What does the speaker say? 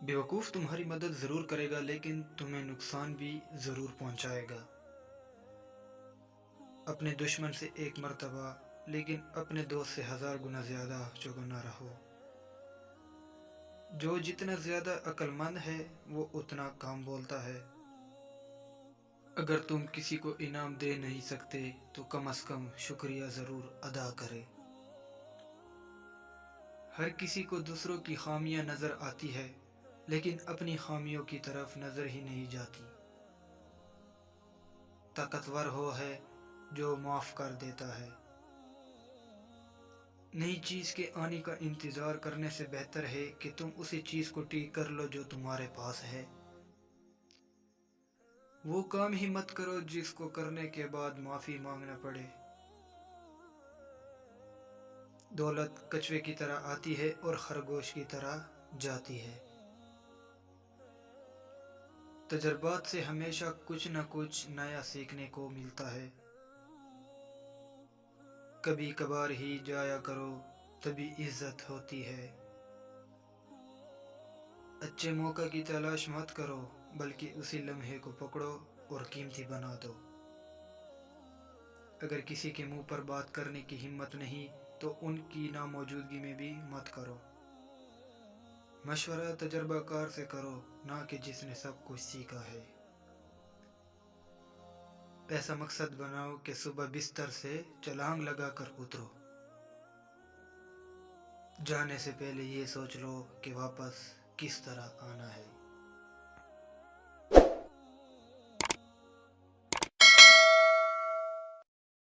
बेवकूफ़ तुम्हारी मदद ज़रूर करेगा लेकिन तुम्हें नुकसान भी ज़रूर पहुंचाएगा। अपने दुश्मन से एक मर्तबा लेकिन अपने दोस्त से 1000 गुना ज़्यादा चौकन्ना रहो। जो जितना ज़्यादा अक्लमंद है वो उतना कम बोलता है। अगर तुम किसी को इनाम दे नहीं सकते तो कम से कम शुक्रिया ज़रूर अदा करें। हर किसी को दूसरों की खामियां नज़र आती है लेकिन अपनी खामियों की तरफ नज़र ही नहीं जाती। ताकतवर हो है जो माफ़ कर देता है। नई चीज़ के आने का इंतज़ार करने से बेहतर है कि तुम उसी चीज़ को ठीक कर लो जो तुम्हारे पास है। वो काम ही मत करो जिसको करने के बाद माफ़ी मांगना पड़े। दौलत कछुए की तरह आती है और खरगोश की तरह जाती है। तजर्बात से हमेशा कुछ न कुछ नया सीखने को मिलता है। कभी कभार ही जाया करो तभी इज्जत होती है। अच्छे मौका की तलाश मत करो बल्कि उसी लम्हे को पकड़ो और कीमती बना दो। अगर किसी के मुंह पर बात करने की हिम्मत नहीं तो उनकी नामौजूदगी में भी मत करो। मशवरा तजर्बाकार से करो ना कि जिसने सब कुछ सीखा है। ऐसा मकसद बनाओ कि सुबह बिस्तर से छलांग लगाकर उतरो। जाने से पहले ये सोच लो कि वापस किस तरह आना है।